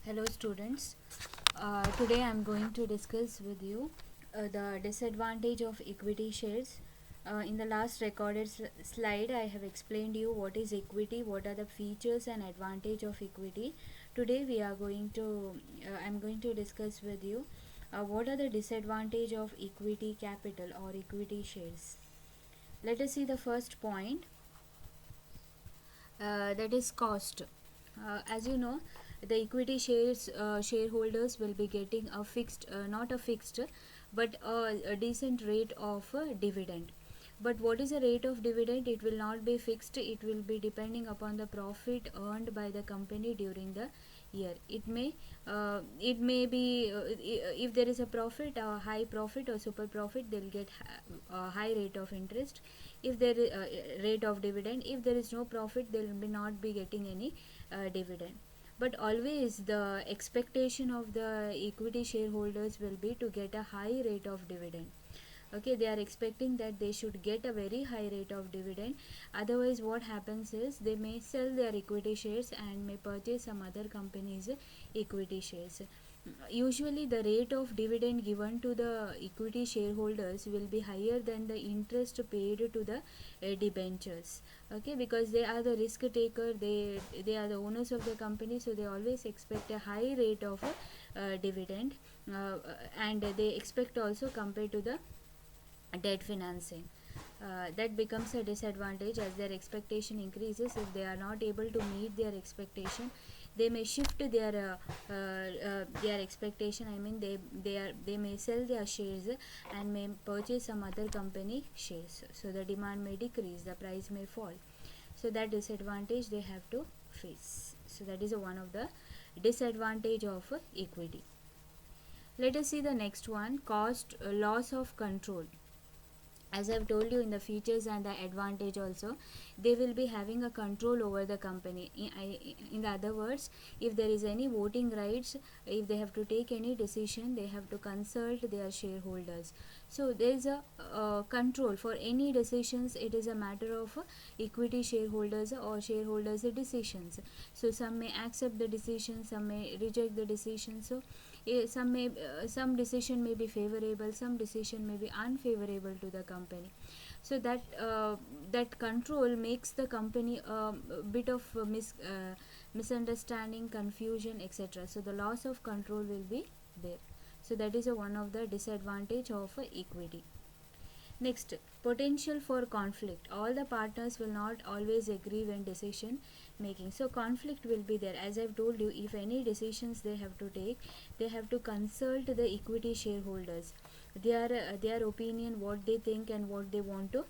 Hello students. Today I am going to discuss with you the disadvantage of equity shares. In the last recorded slide I have explained you what is equity, what are the features and advantage of equity. Today we are going to I am going to discuss with you what are the disadvantage of equity capital or equity shares. Let us see the first point, that is cost. As you know, the equity shares shareholders will be getting a fixed, not a fixed, but a decent rate of dividend. But what is the rate of dividend? It will not be fixed. It will be depending upon the profit earned by the company during the year. It may be if there is a profit, a high profit or super profit, they'll get a high rate of interest. If there is rate of dividend, if there is no profit, they will be not be getting any dividend. But always the expectation of the equity shareholders will be to get a high rate of dividend. Okay, they are expecting that they should get a very high rate of dividend. Otherwise what happens is they may sell their equity shares and may purchase some other companies equity shares. Usually the rate of dividend given to the equity shareholders will be higher than the interest paid to the debentures. Okay, because they are the risk taker, they are the owners of the company, so they always expect a high rate of dividend, and they expect also compared to the debt financing. That becomes a disadvantage as their expectation increases. If they are not able to meet their expectation, they may shift their expectation. I mean, they may sell their shares and may purchase some other company shares. So the demand may decrease, the price may fall. So that disadvantage they have to face. So that is one of the disadvantage of equity. Let us see the next one, cost, loss of control. As I've told you in the features and the advantage also, they will be having a control over the company. In the other words, if there is any voting rights, if they have to take any decision, they have to consult their shareholders. So there is a control for any decisions. It is a matter of equity shareholders or shareholders decisions. So some may accept the decision, some may reject the decision. So some decision may be favorable, some decision may be unfavorable to the company. So that control makes the company a bit of misunderstanding, confusion, etc. So the loss of control will be there. So that is one of the disadvantage of equity. Next, potential for conflict. All the partners will not always agree when decision making. So conflict will be there. As I've told you, if any decisions they have to take, they have to consult the equity shareholders. Their opinion, what they think and what they want to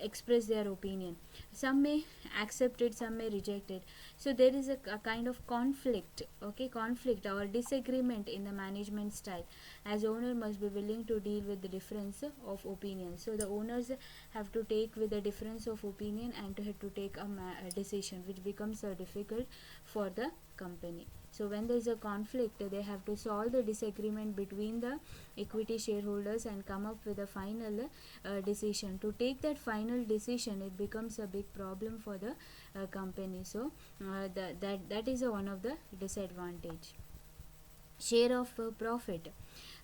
express their opinion. Some may accept it, some may reject it. So there is a kind of conflict, okay, conflict or disagreement in the management style. As owner must be willing to deal with the difference of opinion. So the owners have to take with the difference of opinion and to have to take a decision, which becomes difficult for the company. So when there is a conflict, they have to solve the disagreement between the equity shareholders and come up with a final decision. To take that final decision, it becomes a big problem for the company. So that is one of the disadvantage. Share of profit.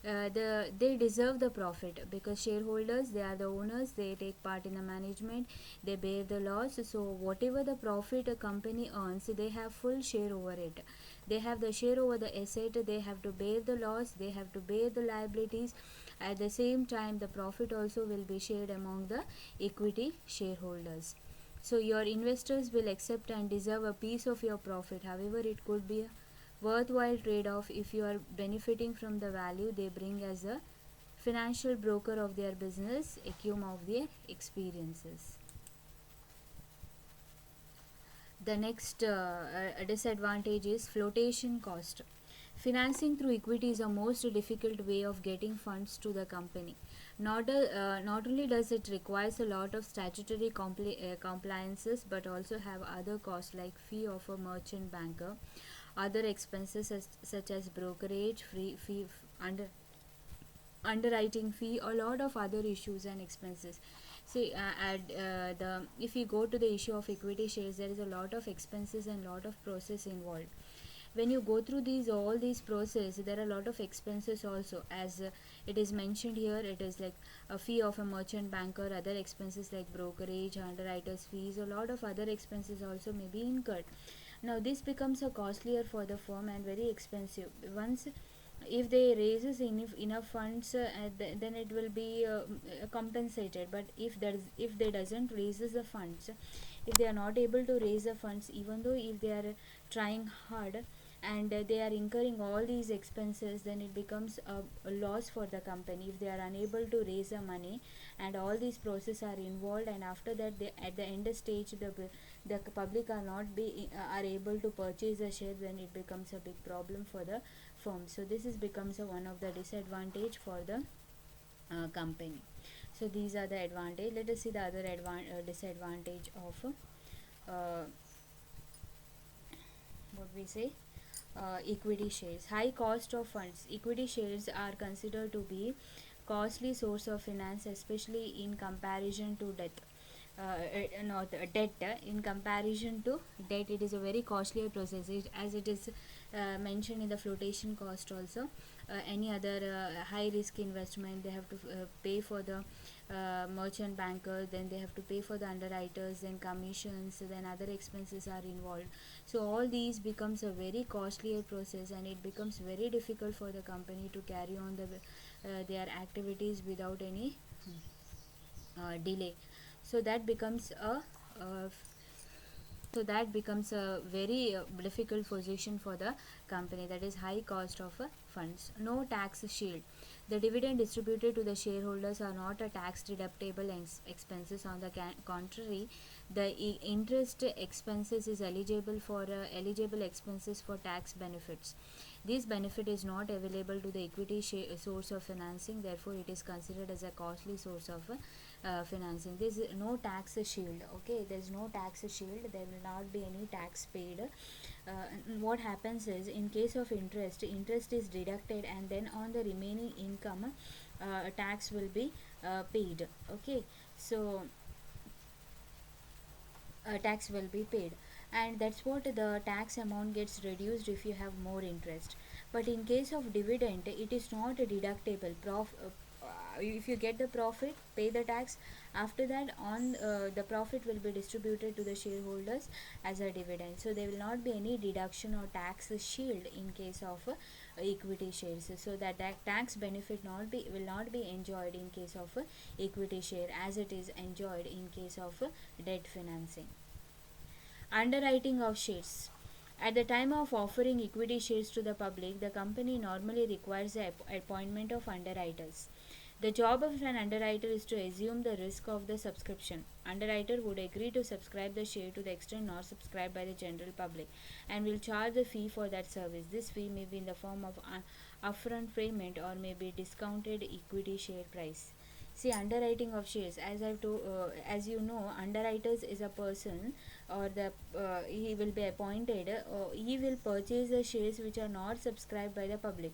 They deserve the profit because shareholders, they are the owners, they take part in the management, they bear the loss. So whatever the profit a company earns, they have full share over it. They have the share over the asset, they have to bear the loss, they have to bear the liabilities. At the same time, the profit also will be shared among the equity shareholders. So your investors will accept and deserve a piece of your profit. However, it could be a worthwhile trade-off if you are benefiting from the value they bring as a financial broker of their business, acumen of their experiences. The next disadvantage is flotation cost. Financing through equity is a most difficult way of getting funds to the company. Not only does it requires a lot of statutory compliances, but also have other costs like fee of a merchant banker, other expenses such as brokerage, free fee, underwriting fee, a lot of other issues and expenses. See, the if you go to the issue of equity shares, there is a lot of expenses and lot of process involved. When you go through these all these process, there are a lot of expenses also, as it is mentioned here. It is like a fee of a merchant banker, other expenses like brokerage, underwriters fees, a lot of other expenses also may be incurred. Now this becomes a costlier for the firm and very expensive. Once if they raises enough funds, then it will be compensated. But if they doesn't raises the funds, if they are not able to raise the funds, even though if they are trying hard, and they are incurring all these expenses, then it becomes a loss for the company if they are unable to raise the money, and all these processes are involved, and after that they, at the end stage, the public are not be are able to purchase the share, then it becomes a big problem for the firm. So this is becomes one of the disadvantage for the company. So these are the advantage. Let us see the other disadvantage of uh, what we say, equity shares. High cost of funds. Equity shares are considered to be costly source of finance, especially in comparison to debt. Not debt. In comparison to debt, it is a very costlier process. As it is mentioned in the flotation cost also. Any other high risk investment, they have to pay for the merchant banker, then they have to pay for the underwriters, then commissions, then other expenses are involved. So all these becomes a very costlier process, and it becomes very difficult for the company to carry on their activities without any delay. So that becomes a very difficult position for the company, that is high cost of funds. No tax shield. The dividend distributed to the shareholders are not a tax deductible expenses. On the contrary, the interest expenses is eligible expenses for tax benefits. This benefit is not available to the equity source of financing, therefore it is considered as a costly source of financing. There is no tax shield. Okay, there is no tax shield, there will not be any tax paid. What happens is, in case of interest is deducted, and then on the remaining income tax will be paid. Okay, so tax will be paid, and that's what the tax amount gets reduced if you have more interest. But in case of dividend, it is not a deductible if you get the profit, pay the tax. After that, on the profit will be distributed to the shareholders as a dividend. So there will not be any deduction or tax shield in case of equity shares. So that tax benefit will not be enjoyed in case of equity share, as it is enjoyed in case of debt financing. Underwriting of shares. At the time of offering equity shares to the public, the company normally requires the appointment of underwriters. The job of an underwriter is to assume the risk of the subscription. Underwriter would agree to subscribe the share to the extent not subscribed by the general public, and will charge a fee for that service. This fee may be in the form of upfront payment, or may be discounted equity share price. See, underwriting of shares, as you know, underwriters is a person, or he will be appointed, he will purchase the shares which are not subscribed by the public.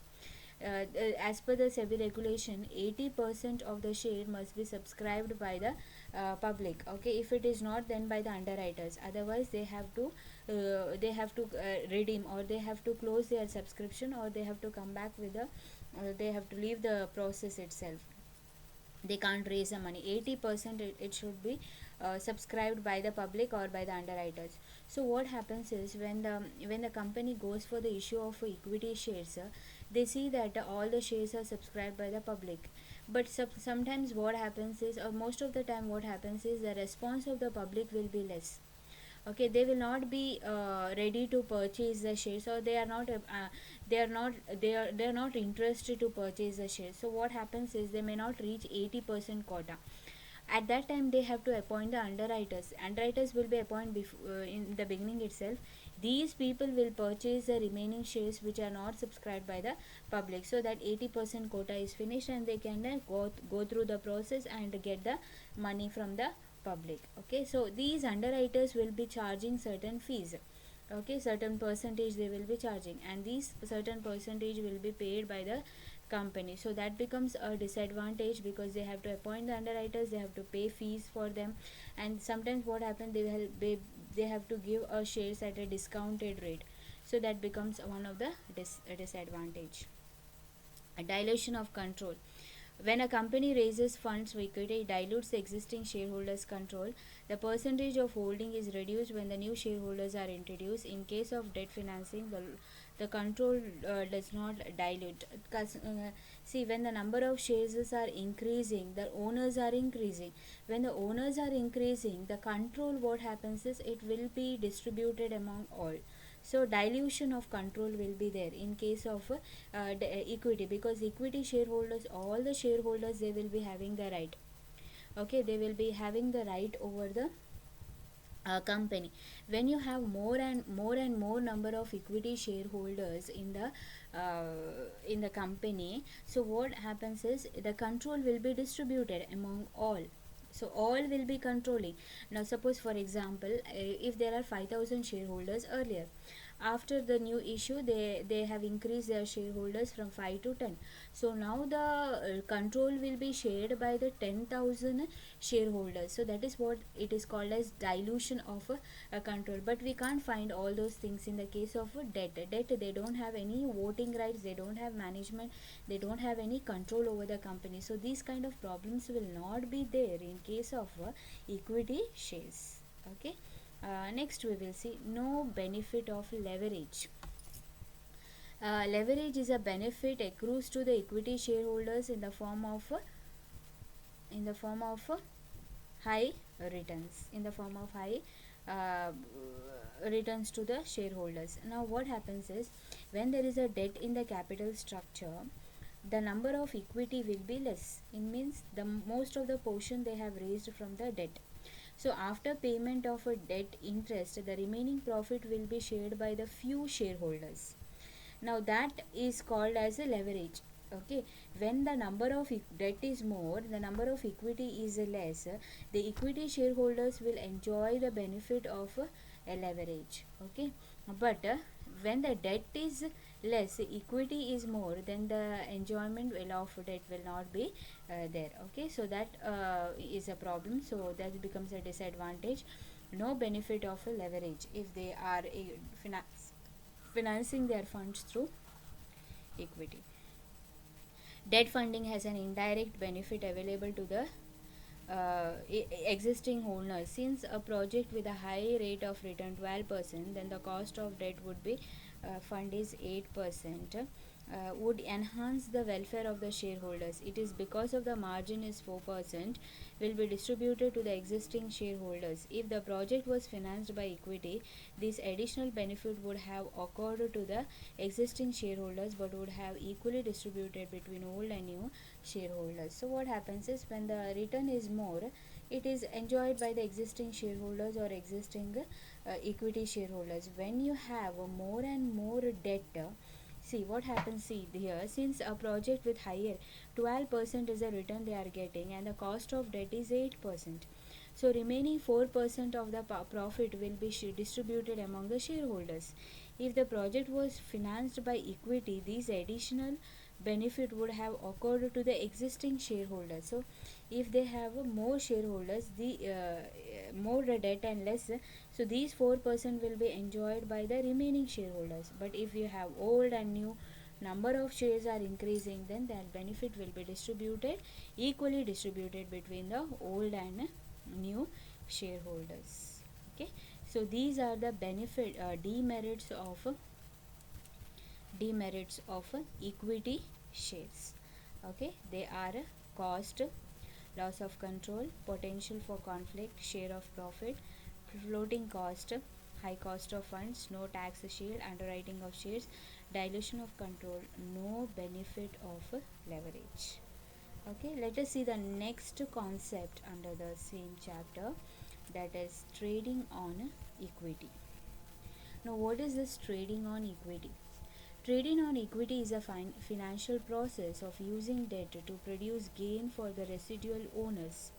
As per the SEBI regulation, 80% of the share must be subscribed by the public. Okay, if it is not, then by the underwriters. Otherwise, they have to redeem, or they have to close their subscription, or they have to come back with they have to leave the process itself. They can't raise the money. 80% it should be subscribed by the public or by the underwriters. So what happens is, when the company goes for the issue of equity shares, they see that all the shares are subscribed by the public. But sometimes what happens is, or most of the time what happens is, the response of the public will be less. Okay, they will not be ready to purchase the shares, or they are not interested to purchase the shares. So what happens is, they may not reach 80% quota. At that time, they have to appoint the underwriters will be appointed in the beginning itself. These people will purchase the remaining shares which are not subscribed by the public, so that 80% quota is finished, and they can then go through the process and get the money from the public. Okay, so these underwriters will be charging certain fees. Okay, certain percentage they will be charging, and these certain percentage will be paid by the company. So that becomes a disadvantage because they have to appoint the underwriters, they have to pay fees for them, and sometimes what happens, they have to give shares at a discounted rate. So that becomes one of the disadvantage. A dilution of control. When a company raises funds for equity, it dilutes the existing shareholders' control. The percentage of holding is reduced when the new shareholders are introduced. In case of debt financing, the control does not dilute. See, when the number of shares are increasing, the owners are increasing. When the owners are increasing, the control, what happens is it will be distributed among all. So dilution of control will be there in case of equity, because equity shareholders, all the shareholders, they will be having the right. Okay, they will be having the right over the company. When you have more number of equity shareholders in the company, so what happens is the control will be distributed among all. So all will be controlling. Now suppose for example, if there are 5,000 shareholders earlier, after the new issue, they have increased their shareholders from 5 to 10. So now the control will be shared by the 10,000 shareholders. So that is what it is called as dilution of a control. But we can't find all those things in the case of debt. They don't have any voting rights, they don't have management, they don't have any control over the company. So these kind of problems will not be there in case of equity shares. Okay. Next we will see no benefit of leverage. Leverage is a benefit accrues to the equity shareholders in the form of high returns, in the form of high uh, returns to the shareholders. Now what happens is, when there is a debt in the capital structure, the number of equity will be less. It means the most of the portion they have raised from the debt. So after payment of a debt interest, the remaining profit will be shared by the few shareholders. Now that is called as a leverage. Okay, when the number of debt is more, the number of equity is less, the equity shareholders will enjoy the benefit of a leverage. Okay, but when the debt is less, equity is more, then the enjoyment will of debt will not be there. Okay, so that is a problem. So that becomes a disadvantage. No benefit of a leverage if they are financing their funds through equity. Debt funding has an indirect benefit available to the existing owners. Since a project with a high rate of return 12%, then the cost of debt would be fund is 8%, would enhance the welfare of the shareholders. It is because of the margin is 4%, will be distributed to the existing shareholders. If the project was financed by equity, this additional benefit would have occurred to the existing shareholders but would have equally distributed between old and new shareholders. So what happens is, when the return is more, it is enjoyed by the existing shareholders or existing equity shareholders. When you have more and more debt, see what happens. See here, since a project with higher 12% is the return they are getting and the cost of debt is 8%, so remaining 4% of the profit will be distributed among the shareholders. If the project was financed by equity, these additional benefit would have occurred to the existing shareholders. So if they have more shareholders, the more debt and less, so these 4% will be enjoyed by the remaining shareholders. But if you have old and new, number of shares are increasing, then that benefit will be distributed, equally distributed between the old and new shareholders. Okay, so these are the benefit demerits of equity shares. Okay, they are cost, loss of control, potential for conflict, share of profit, floating cost, high cost of funds, no tax shield, underwriting of shares, dilution of control, no benefit of leverage. Okay, let us see the next concept under the same chapter, that is trading on equity. Now what is this trading on equity? Trading on equity is a financial process of using debt to produce gain for the residual owners.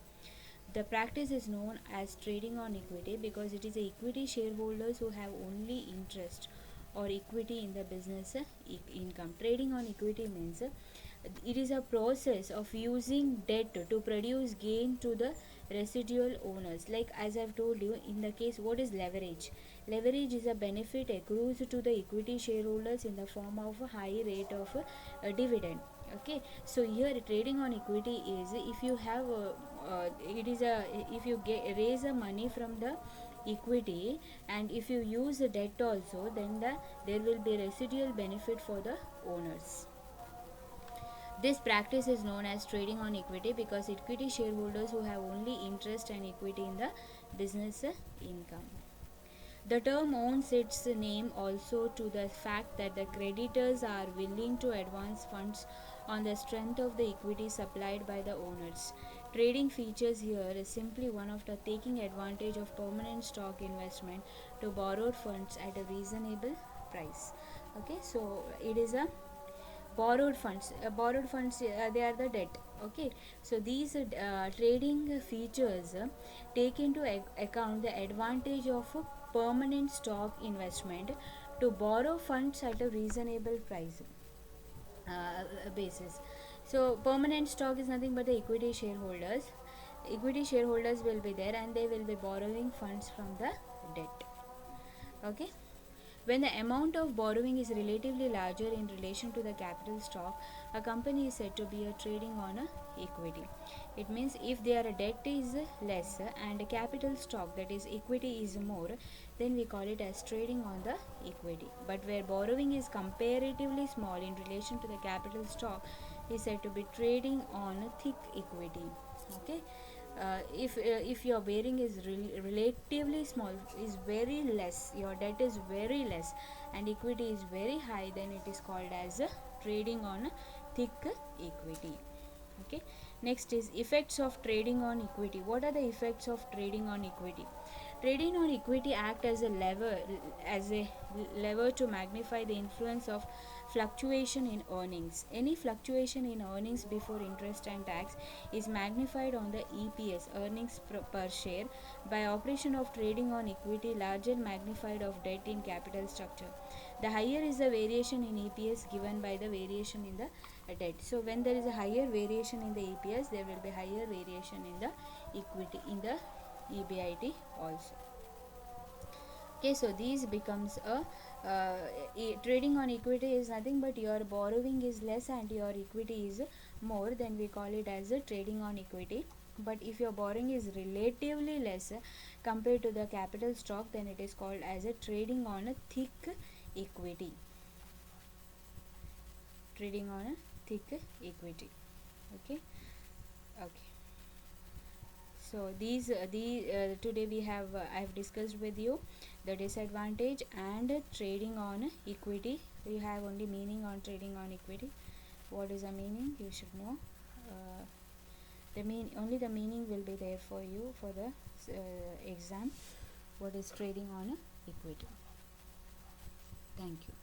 The practice is known as trading on equity because it is the equity shareholders who have only interest or equity in the business income. Trading on equity means it is a process of using debt to produce gain to the residual owners. Like as I've told you, in the case, what is leverage? Leverage is a benefit accrues to the equity shareholders in the form of a high rate of dividend. Okay, so here trading on equity is, if you have it is a, if you raise a money from the equity, and if you use the debt also, then there will be residual benefit for the owners. This practice is known as trading on equity because equity shareholders who have only interest and equity in the business income. The term owns its name also to the fact that the creditors are willing to advance funds on the strength of the equity supplied by the owners. Trading features here is simply one of the taking advantage of permanent stock investment to borrowed funds at a reasonable price. Okay, so it is a borrowed funds, they are the debt. Okay, so these trading features take into account the advantage of a permanent stock investment to borrow funds at a reasonable price basis. So permanent stock is nothing but the equity shareholders will be there, and they will be borrowing funds from the debt. Okay, when the amount of borrowing is relatively larger in relation to the capital stock, a company is said to be a trading on a equity. It means if their debt is less and capital stock, that is equity, is more, then we call it as trading on the equity. But where borrowing is comparatively small in relation to the capital stock, is said to be trading on a thick equity. Okay, if your bearing is relatively small, is very less, your debt is very less and equity is very high, then it is called as trading on a thick equity. Okay, next is effects of trading on equity. What are the effects of trading on equity? Trading on equity act as a lever to magnify the influence of fluctuation in earnings. Any fluctuation in earnings before interest and tax is magnified on the EPS, earnings per share, by operation of trading on equity, larger magnified of debt in capital structure. The higher is the variation in EPS given by the variation in the debt. So when there is a higher variation in the EPS, there will be higher variation in the equity, in the EBIT also. Okay, so these becomes a trading on equity is nothing but your borrowing is less and your equity is more, then we call it as a trading on equity. But if your borrowing is relatively less compared to the capital stock, then it is called as a trading on a thick equity. Trading on a thick equity. Okay, okay. So these today we have I have discussed with you the disadvantage and trading on equity. You have only meaning on trading on equity. What is the meaning? You should know. Only the meaning will be there for you for the exam. What is trading on equity? Thank you.